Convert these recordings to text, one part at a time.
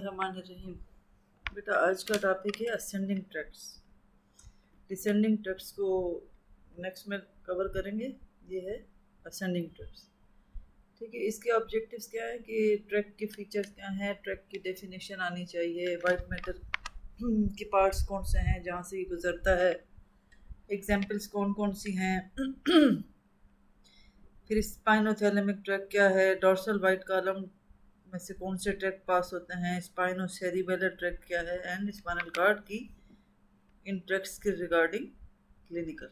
बिस्मिल्लाहिर्रहमानिर्रहीम। बेटा आज का टॉपिक है असेंडिंग ट्रैक्ट्स। डिसेंडिंग ट्रैक्ट्स को नेक्स्ट में कवर करेंगे। ये है असेंडिंग ट्रैक्ट्स। ठीक है, इसके ऑब्जेक्टिव्स क्या है कि ट्रैक के फीचर्स क्या हैं, ट्रैक की डेफिनेशन आनी चाहिए, वाइट मैटर के पार्ट्स कौन से हैं जहाँ से ये गुजरता है, एग्जाम्पल्स कौन कौन सी हैं फिर स्पाइनोथैलेमिक ट्रैक क्या है, डोर्सल वाइट कॉलम में से कौन से ट्रैक पास होते हैं, स्पाइनोसेरिबेलर ट्रैक क्या है, एंड स्पाइनल कार्ड की इन ट्रैक्स के रिगार्डिंग क्लिनिकल।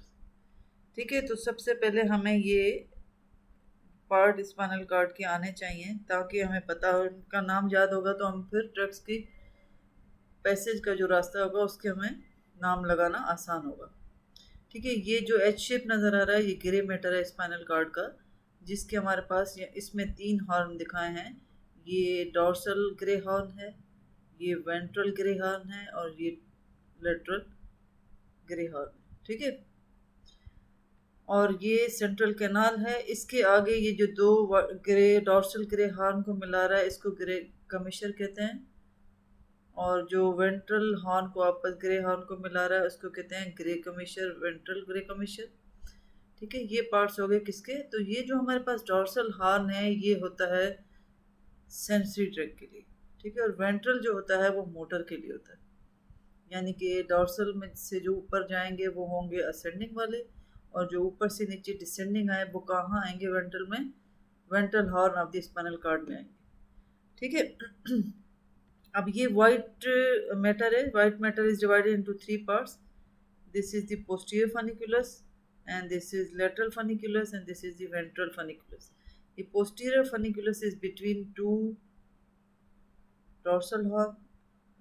ठीक है, तो सबसे पहले हमें ये पार्ट स्पाइनल कार्ड के आने चाहिए ताकि हमें पता हो, उनका नाम याद होगा तो हम फिर ट्रैक्स की पैसेज का जो रास्ता होगा उसके हमें नाम लगाना आसान होगा। ठीक है, ये जो एच शेप नज़र आ रहा है ये ग्रे मैटर है स्पाइनल कार्ड का, जिसके हमारे पास इसमें 3 हॉर्न दिखाए हैं। ये डोर्सल ग्रे हॉर्न है, ये वेंट्रल ग्रे हॉर्न है और ये लेटरल ग्रे हॉर्न है। ठीक है, और ये सेंट्रल कैनाल है। इसके आगे ये जो दो ग्रे डोर्सल ग्रे हॉर्न को मिला रहा है इसको ग्रे कमिशर कहते हैं, और जो वेंट्रल हॉर्न को आपस ग्रे हॉर्न को मिला रहा है उसको कहते हैं ग्रे कमिशर, वेंट्रल ग्रे कमिशर। ठीक है, ये पार्ट्स हो गए किसके, तो ये जो हमारे पास डोर्सल हॉर्न है ये होता है सेंसरी ट्रैक के लिए। ठीक है, और वेंट्रल जो होता है वो मोटर के लिए होता है, यानी कि डोर्सल में से जो ऊपर जाएंगे वो होंगे असेंडिंग वाले, और जो ऊपर से नीचे डिसेंडिंग आए वो कहाँ आएंगे, वेंट्रल में, ventral horn of the spinal card में आएंगे। ठीक है, अब ये वाइट मैटर है। White matter is divided into 3 parts. This is the posterior funiculus, and this is lateral funiculus, and this is the ventral funiculus. The posterior funiculus is between two dorsal horn,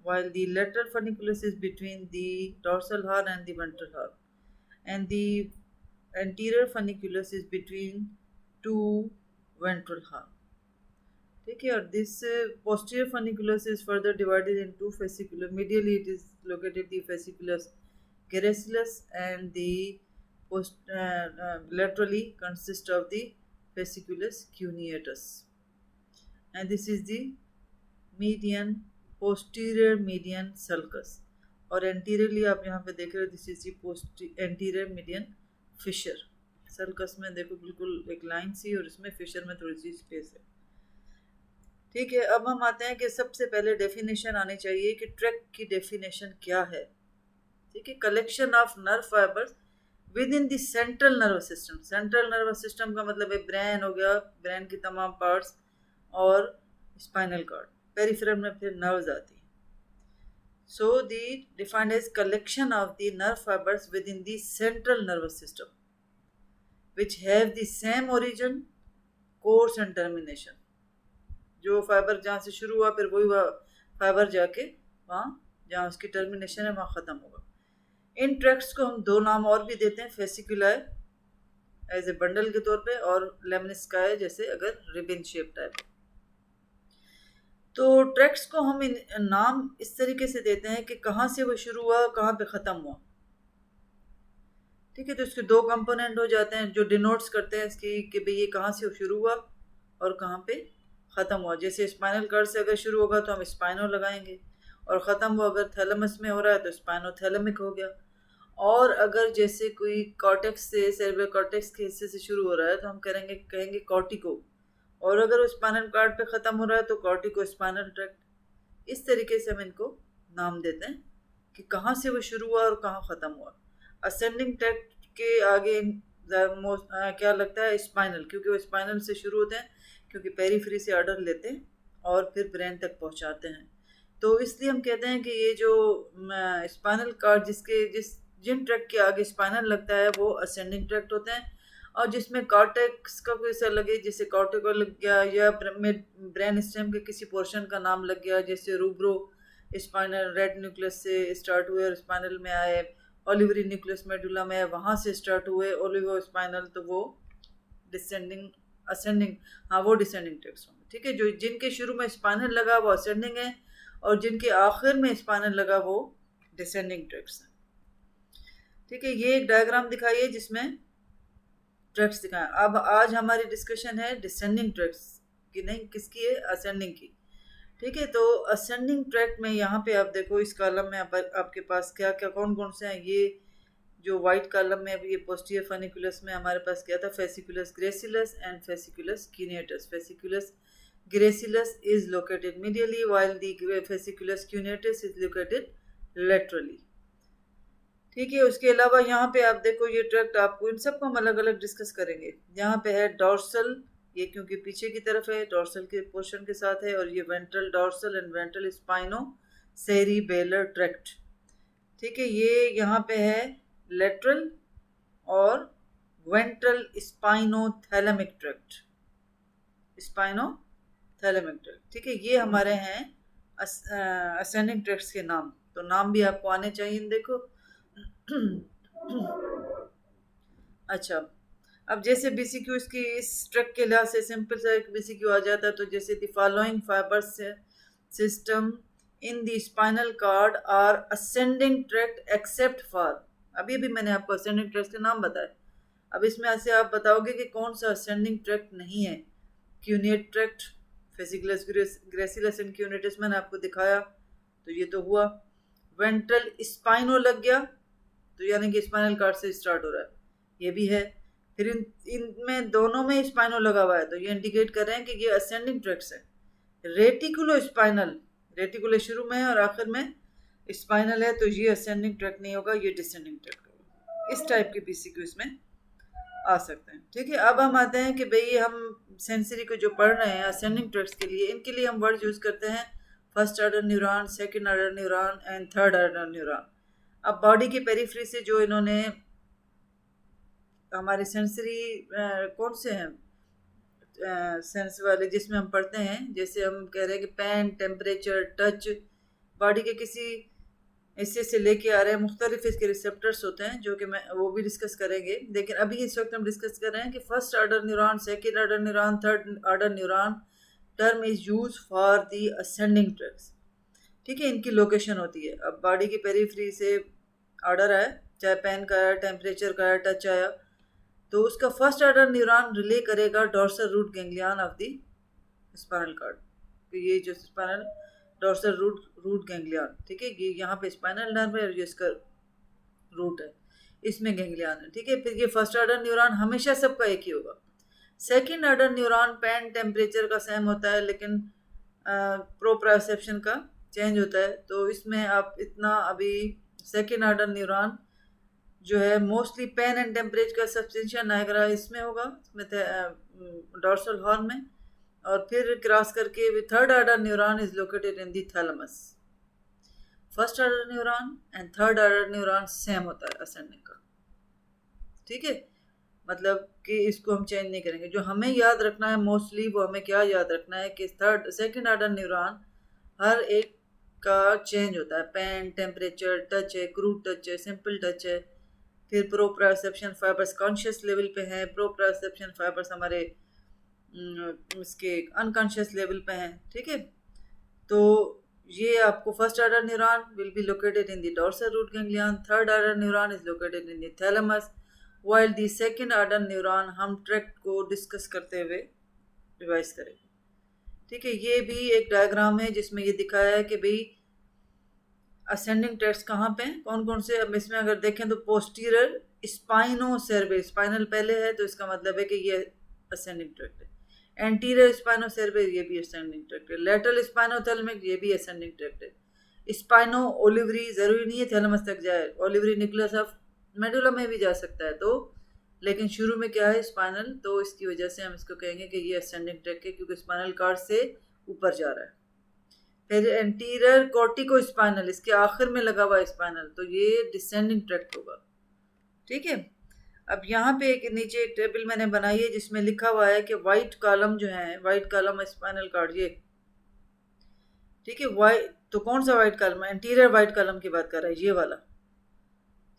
while the lateral funiculus is between the dorsal horn and the ventral horn, and the anterior funiculus is between two ventral horn. ठीक है, और this posterior funiculus is further divided into fasciculus. Medially it is located the fasciculus gracilis, and the laterally consist of the fasciculus cuneatus, and this is the median, posterior median sulcus, और anteriorly आप यहाँ पे देख रहे हो, this is the anterior median fissure. sulcus में देखो बिल्कुल एक लाइन सी, और इसमें fissure में थोड़ी सी स्पेस है। ठीक है, अब हम आते हैं कि सबसे पहले डेफिनेशन आनी चाहिए कि ट्रैक की डेफिनेशन क्या है। ठीक है, collection of nerve fibres within the central nervous system. Central nervous system का मतलब है ब्रेन हो गया, ब्रेन की तमाम पार्ट्स, और स्पाइनल कार्ड, पेरिफेरल में फिर नर्व्स आती हैं। So the defined as collection of the nerve fibres within the central nervous system which have the same origin, course and termination. जो फाइबर जहाँ से शुरू हुआ फिर वही फाइबर जाके वहाँ जहाँ उसकी टर्मिनेशन है वहाँ ख़त्म होगा। इन ट्रैक्ट्स को हम 2 नाम और भी देते हैं, फेसिकुलाई एज ए बंडल के तौर पे, और लेमनिस्काई जैसे अगर रिबन शेप टाइप। तो ट्रैक्ट्स को हम नाम इस तरीके से देते हैं कि कहाँ से वो शुरू हुआ, कहाँ पे ख़त्म हुआ। ठीक है, तो इसके 2 कंपोनेंट हो जाते हैं जो डिनोट्स करते हैं इसकी कि भाई ये कहाँ से शुरू हुआ और कहाँ पे ख़त्म हुआ। जैसे स्पाइनल कार्ड से अगर शुरू होगा तो हम स्पाइनो लगाएंगे, और ख़त्म हुआ अगर थैलेमस में हो रहा है तो स्पाइनोथैलेमिक हो गया। और अगर जैसे कोई कॉर्टेक्स से, सेरेब्रल कॉर्टेक्स के हिस्से से शुरू हो रहा है तो हम कहेंगे कॉर्टिको, और अगर वो स्पाइनल कार्ड पे ख़त्म हो रहा है तो कॉर्टिको स्पाइनल ट्रैक्ट। इस तरीके से हम इनको नाम देते हैं कि कहाँ से वो शुरू हुआ और कहाँ ख़त्म हुआ। असेंडिंग ट्रैक्ट के आगे क्या लगता है, स्पाइनल, क्योंकि वो स्पाइनल से शुरू होते हैं, क्योंकि पेरीफ्री से ऑर्डर लेते हैं और फिर ब्रेन तक पहुंचाते हैं। तो इसलिए हम कहते हैं कि ये जो स्पाइनल कार्ड जिन ट्रैक्ट के आगे स्पाइनल लगता है वो असेंडिंग ट्रैक्ट होते हैं, और जिसमें कॉर्टेक्स का कोई सा लगे, जैसे कॉर्टिको लग गया, या ब्रेन स्टेम के किसी पोर्शन का नाम लग गया, जैसे रूब्रो स्पाइनल रेड न्यूक्लियस से स्टार्ट हुए और स्पाइनल में आए, ओलिवरी न्यूक्लियस मेडुला में वहाँ से स्टार्ट हुए ओलिवो स्पाइनल, तो वो डिसेंडिंग, असेंडिंग, हाँ वो डिसेंडिंग ट्रैक्ट्स होंगे। ठीक है, जो जिनके शुरू में स्पाइनल लगा वो असेंडिंग है, और जिनके आखिर में स्पाइनल लगा वो डिसेंडिंग ट्रैक्ट्स हैं। ठीक है, ये एक डायग्राम दिखाइए जिसमें ट्रैक्ट्स दिखाएं। अब आज हमारी डिस्कशन है डिसेंडिंग ट्रैक्ट्स की, नहीं किसकी है, असेंडिंग की। ठीक है, तो असेंडिंग ट्रैक्ट में यहाँ पे आप देखो इस कॉलम में आपके पास क्या क्या कौन कौन से हैं। ये जो वाइट कॉलम में अभी ये पोस्टीरियर फनिकुलस में हमारे पास क्या था, fasciculus gracilis and fasciculus cuneatus. Fasciculus gracilis is located medially while the fasciculus cuneatus is located laterally. ठीक है, उसके अलावा यहाँ पे आप देखो ये ट्रैक्ट, आपको इन सबको हम अलग अलग डिस्कस करेंगे। यहाँ पे है डॉर्सल, ये क्योंकि पीछे की तरफ है डॉर्सल के पोर्शन के साथ है, और ये ventral dorsal and ventral स्पाइनो cerebellar tract. ठीक है, ये यहाँ पे है लेटरल और ventral spinothalamic tract, spinothalamic tract. ठीक है, ये हमारे हैं असेंडिंग ट्रैक्ट्स के नाम। तो नाम भी आपको आने चाहिए, देखो। अच्छा, अब जैसे बीसीक्यू इसकी इस ट्रैक के लिहाज से सिंपल सा एक बीसीक्यू आ जाता है। तो जैसे the following fibre system in the spinal cord are ascending tract except for, अभी भी मैंने आपको असेंडिंग ट्रैक्ट के नाम बताए। अब इसमें ऐसे आप बताओगे कि कौन सा असेंडिंग ट्रैक्ट नहीं है। QNet tract, fasciculus gracilis and क्यूनेटस मैंने आपको दिखाया, तो ये तो हुआ। वेंट्रल स्पाइनो लग गया, तो यानी कि स्पाइनल कार्ड से स्टार्ट हो रहा है, ये भी है। फिर इनमें दोनों में स्पाइनो लगा हुआ है, तो ये इंडिकेट कर रहे हैं कि ये असेंडिंग ट्रैक्ट्स है। रेटिकुलो स्पाइनल, रेटिकुलो शुरू में है और आखिर में स्पाइनल है, तो ये असेंडिंग ट्रैक्ट नहीं होगा, ये डिसेंडिंग ट्रैक्ट होगा। इस टाइप के पीसीक्यू इसमें आ सकते हैं। ठीक है, अब हम आते हैं कि भाई हम सेंसरी को जो पढ़ रहे हैं असेंडिंग ट्रैक्ट्स के लिए, इनके लिए हम वर्ड यूज करते हैं first order neuron, second order neuron and third order neuron. अब बॉडी के पेरिफेरी से जो इन्होंने हमारे सेंसरी कौन से हैं सेंस वाले जिसमें हम पढ़ते हैं, जैसे हम कह रहे हैं कि पैन, टेम्परेचर, टच, बॉडी के किसी हिस्से से लेके आ रहे हैं, मुख्तलिफ इसके रिसेप्टर्स होते हैं जो कि मैं वो भी डिस्कस करेंगे। लेकिन अभी इस वक्त हम डिस्कस कर रहे हैं कि first order neuron, second order neuron, third order neuron term is use for the ascending tracts. ठीक है, इनकी लोकेशन होती है। अब बॉडी की पेरिफेरी से ऑर्डर आया, चाहे पेन का आया, टेम्परेचर का आया, टच आया, तो उसका फर्स्ट ऑर्डर न्यूरॉन रिले करेगा dorsal root ganglion of the spinal cord. तो ये जो स्पाइनल डोर्सल रूट गैंग्लियन, ठीक है, ये यहाँ पे स्पाइनल नर्व है और ये इसका रूट है, इसमें गैंग्लियन है। ठीक है, फिर ये फर्स्ट ऑर्डर न्यूरॉन हमेशा सबका एक ही होगा। Second order neuron pan temperature का सेम होता है, लेकिन प्रोप्रासेप्शन का चेंज होता है। तो इसमें आप इतना अभी सेकेंड ऑर्डर न्यूरॉन जो है मोस्टली पेन एंड टेम्परेचर का सब्सटेंशिया नायग्रा इसमें होगा, इसमें डोर्सल हॉर्न में, और फिर क्रॉस करके third order neuron is located in the thalamus. First order neuron and third order neuron same होता है असेंडिंग का। ठीक है, मतलब कि इसको हम चेंज नहीं करेंगे। जो हमें याद रखना है मोस्टली, वो हमें क्या याद रखना है कि सेकेंड ऑर्डर न्यूरॉन हर एक का चेंज होता है। पेन, टेम्परेचर, टच है, क्रूड टच है, सिंपल टच है, फिर प्रोप्रासेप्शन फाइबर्स कॉन्शियस लेवल पे हैं, प्रोप्रासेप्शन फाइबर्स हमारे इसके अनकॉन्शियस लेवल पे हैं। ठीक है, तो ये आपको first order neuron will be located in the dorsal root ganglion, third order neuron is located in the thalamus, while the second order neuron हम ट्रैक्ट को डिस्कस करते हुए रिवाइज करेंगे। ठीक है, ये भी एक डायग्राम है जिसमें ये दिखाया है कि भाई असेंडिंग ट्रैक्ट्स कहाँ पे हैं, कौन कौन से। अब इसमें अगर देखें तो पोस्टीरियर स्पाइनो सेरेब्रल, स्पाइनल पहले है तो इसका मतलब है कि ये असेंडिंग ट्रैक्ट है। एंटीरियर स्पाइनो सेरेब्रल, ये भी असेंडिंग ट्रैक्ट है। लेटरल स्पाइनोथैलेमिक, ये भी असेंडिंग ट्रैक्ट है। स्पाइनो ओलिवरी, जरूरी नहीं है थैलेमस तक जाए, ओलिवरी न्यूक्लियस ऑफ मेडुला में भी जा सकता है, तो लेकिन शुरू में क्या है स्पाइनल, तो इसकी वजह से हम इसको कहेंगे कि ये असेंडिंग ट्रैक्ट है क्योंकि स्पाइनल कार्ड से ऊपर जा रहा है। फिर एंटीरियर कॉर्टिको स्पाइनल, इसके आखिर में लगा हुआ स्पाइनल, तो ये डिसेंडिंग ट्रैक्ट होगा। ठीक है, अब यहाँ पे एक नीचे एक टेबल मैंने बनाई है जिसमें लिखा हुआ है कि वाइट कॉलम जो है, वाइट कॉलम स्पाइनल कार्ड ये। ठीक है, वाइट तो कौन सा वाइट कॉलम है, एंटीरियर वाइट कॉलम की बात कर रहा है, ये वाला।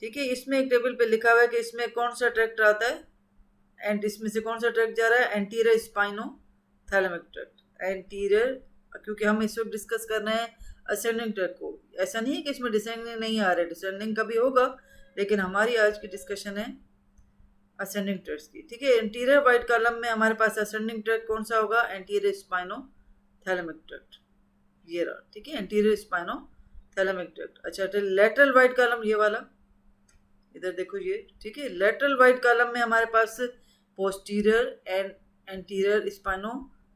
ठीक है, इसमें एक टेबल पे लिखा हुआ है कि इसमें कौन सा ट्रैक्ट आता है एंड इसमें से कौन सा ट्रैक्ट जा रहा है, एंटीरियर स्पाइनो थैलेमिक ट्रैक्ट। एंटीरियर, क्योंकि हम इस वक्त डिस्कस कर रहे हैं असेंडिंग ट्रैक्ट को, ऐसा नहीं है कि इसमें डिसेंडिंग नहीं आ रहा है, डिसेंडिंग का भी होगा, लेकिन हमारी आज की डिस्कशन है असेंडिंग ट्रैक्ट की। ठीक है, एंटीरियर वाइट कॉलम में हमारे पास असेंडिंग ट्रैक्ट कौन सा होगा, एंटीरियर स्पाइनो थैलेमिक ट्रैक्ट। ये रहा, ठीक है, एंटीरियर स्पाइनोथैलेमिक ट्रैक्ट। अच्छा, तो लेटरल वाइड कॉलम ये वाला, इधर देखो ये, ठीक है, लेटरल वाइड कॉलम में हमारे पास posterior and anterior spino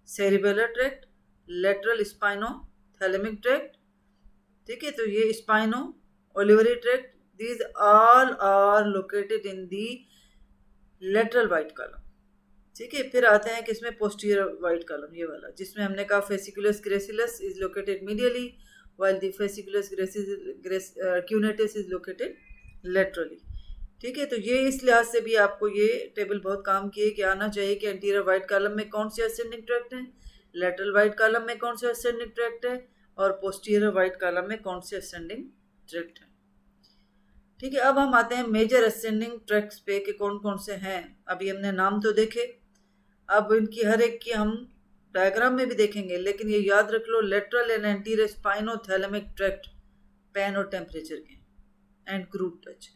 cerebellar tract, lateral spinothalamic tract, ठीक है, तो ये spino olivary tract, these all are located in the lateral white column, ठीक है। फिर आते हैं किसमें, पोस्टीरियर वाइड कॉलम ये वाला, जिसमें हमने कहा fasciculus gracilis is located medially while the fasciculus cuneatus is located laterally, ठीक है। तो ये इस लिहाज से भी आपको ये टेबल बहुत काम की है कि आना चाहिए कि एंटीरियर वाइड कॉलम में कौन से असेंडिंग ट्रैक्ट हैं, लेटरल वाइड कॉलम में कौन से असेंडिंग ट्रैक्ट है, और पोस्टीरियर वाइड कॉलम में कौन से असेंडिंग ट्रैक्ट है, ठीक है। अब हम आते हैं मेजर असेंडिंग ट्रैक्ट्स पे कि कौन कौन से हैं। अभी हमने नाम तो देखे, अब इनकी हर एक की हम डायग्राम में भी देखेंगे, लेकिन ये याद रख लो, lateral and anterior spinothalamic tract pain और टेम्परेचर के and crude touch.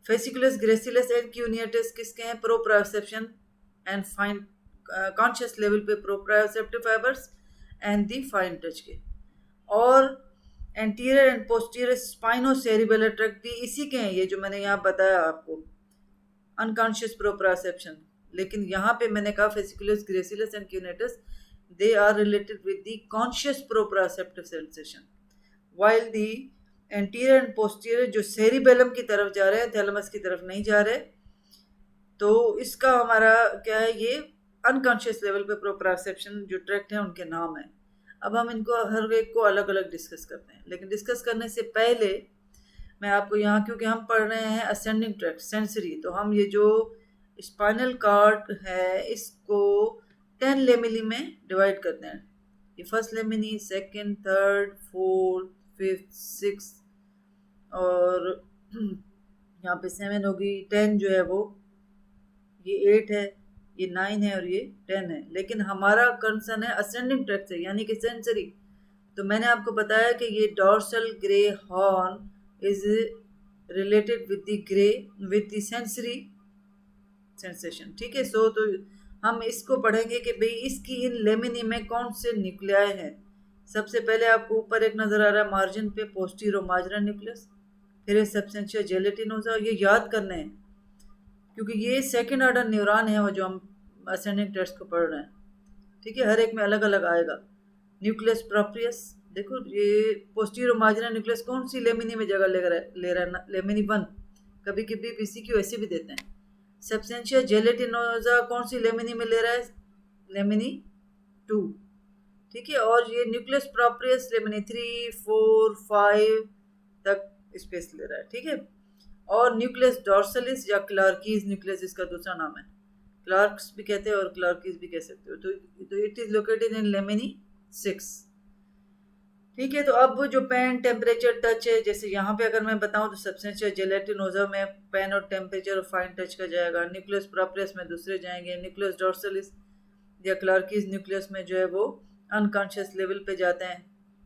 Fasciculus gracilis and cuneatus किसके हैं, proprioception and fine conscious level पे proprioceptive fibres and the fine touch के। और anterior and posterior spinocerebellar tract भी इसी के हैं, ये जो मैंने यहाँ बताया आपको, अनकॉन्शियस प्रोप्रायोसेप्शन। लेकिन यहाँ पे मैंने कहा fasciculus gracilis and cuneatus they are related with the conscious proprioceptive sensation, while the anterior and posterior जो सेरिबेलम की तरफ जा रहे हैं, थैलेमस की तरफ नहीं जा रहे, तो इसका हमारा क्या है, ये अनकॉन्शियस लेवल पे प्रोप्रायोसेप्शन जो ट्रैक्ट है उनके नाम है। अब हम इनको हर एक को अलग अलग डिस्कस करते हैं, लेकिन डिस्कस करने से पहले मैं आपको यहाँ, क्योंकि हम पढ़ रहे हैं असेंडिंग ट्रैक्ट सेंसरी, तो हम ये जो स्पाइनल कॉर्ड है इसको 10 लेमिनी में डिवाइड करते हैं। ये first laminae, second, third, fourth, fifth, six, और यहाँ पे 7 होगी, 10 जो है वो, ये 8 है, ये 9 है और ये 10 है। लेकिन हमारा कंसर्न है असेंडिंग ट्रैक्ट से, यानी कि सेंसरी। तो मैंने आपको बताया कि ये dorsal grey horn is related with the grey with the sensory sensation, ठीक है। सो तो हम इसको पढ़ेंगे कि भाई इसकी इन लेमिनी में कौन से न्यूक्लियाई हैं। सबसे पहले आपको ऊपर एक नज़र आ रहा है मार्जिन पे, पोस्टीरो मार्जिनल न्यूक्लियस, फिर है सबसेंशिया जेलेटिनोसा, ये याद करने हैं क्योंकि ये सेकेंड ऑर्डर न्यूरॉन है वो जो हम असेंडिंग ट्रैक्ट को पढ़ रहे हैं, ठीक है। हर एक में अलग अलग आएगा। न्यूक्लियस प्रोप्रियस, देखो ये पोस्टीरो मार्जिनल न्यूक्लियस कौन सी लेमिनी में जगह ले रहा है, लेमिनी 1, कभी कभी पीसीक्यू ऐसे भी देते हैं। सबसेंशिया जेलेटिनोसा कौन सी लेमिनी में ले रहा है, लेमिनी 2, ठीक है। और ये न्यूक्लियस प्रोप्रियस लेमिनी 3, 4, 5 तक स्पेस ले रहा है, ठीक है। और न्यूक्लियस डॉर्सलिस या क्लार्कीज न्यूक्लियस इसका दूसरा नाम है, क्लार्क्स भी कहते हैं और क्लार्कीज भी कह सकते हो। तो इट इज लोकेटेड इन लेमिनी 6, ठीक है। तो अब जो पेन, टेम्परेचर, टच है, जैसे यहाँ पे अगर मैं बताऊँ तो सबसेंशिया जेलेटिनोसा में पेन और टेम्परेचर और फाइन टच का जाएगा, न्यूक्लियस प्रोप्रियस में दूसरे जाएंगे, न्यूक्लियस डॉर्सलिस या क्लार्कीज न्यूक्लियस में जो है वो अनकॉन्शियस लेवल पे जाते हैं,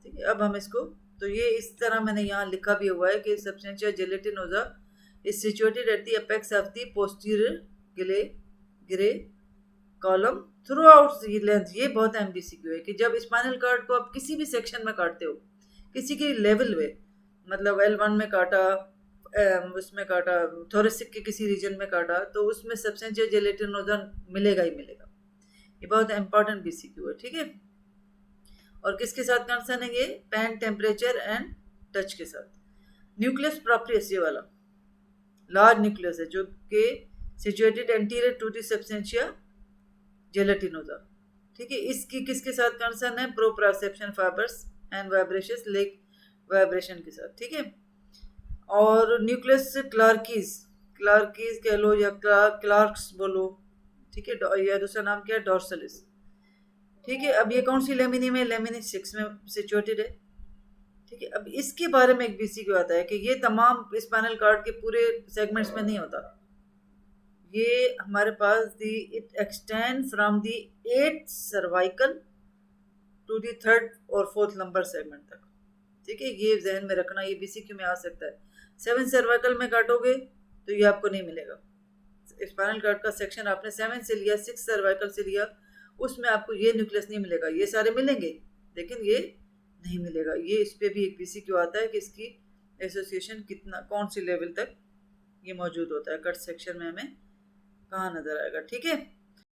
ठीक है। अब हम इसको, तो ये इस तरह मैंने यहाँ लिखा भी हुआ है कि substantia gelatinosa is situated at the apex of the posterior grey column throughout the length. ये बहुत एमबीसीक्यू है कि जब स्पाइनल कॉर्ड को आप किसी भी सेक्शन में काटते हो, किसी के लेवल में, मतलब L1 में काटा, उसमें काटा, थोरेसिक के किसी रीजन में काटा, तो उसमें सबसेंशिया जेलेटिनोसा मिलेगा ही मिलेगा। ये बहुत इंपॉर्टेंट बीसीक्यू है, ठीक है। और किसके साथ कंसर्न है ये, पेन, टेम्परेचर एंड टच के साथ। न्यूक्लियस प्रोप्रियस ये वाला लार्ज न्यूक्लियस है जो कि situated anterior to the substantia gelatinosa, ठीक है। इसकी किसके साथ कंसर्न है, proprioception fibres and vibrations, leg vibration के साथ, ठीक है। और न्यूक्लियस क्लार्कीज कह लो या क्लार्क्स बोलो, ठीक है। या दूसरा नाम क्या है, डॉर्सलिस, ठीक है। अब ये कौन सी लेमिनी में, लेमिनी 6 में सिचुएटेड है, ठीक है। अब इसके बारे में एक बीसीक्यू आता है कि ये तमाम स्पाइनल कॉर्ड के पूरे सेगमेंट्स में नहीं होता, ये हमारे पास it extend from the 8th cervical to the 3rd और 4th लंबर सेगमेंट तक, ठीक है। ये जहन में रखना, ये बीसीक्यू में आ सकता है। 7 सर्वाइकल में काटोगे तो ये आपको नहीं मिलेगा, स्पाइनल कॉर्ड का सेक्शन आपने 7 से लिया, 6 सर्वाइकल से लिया, उसमें आपको ये न्यूक्लियस नहीं मिलेगा। ये सारे मिलेंगे लेकिन ये नहीं मिलेगा। ये इस पे भी एक PCQ आता है कि इसकी एसोसिएशन कितना, कौन सी लेवल तक ये मौजूद होता है। कट सेक्शन में हमें कहाँ नजर आएगा, ठीक है।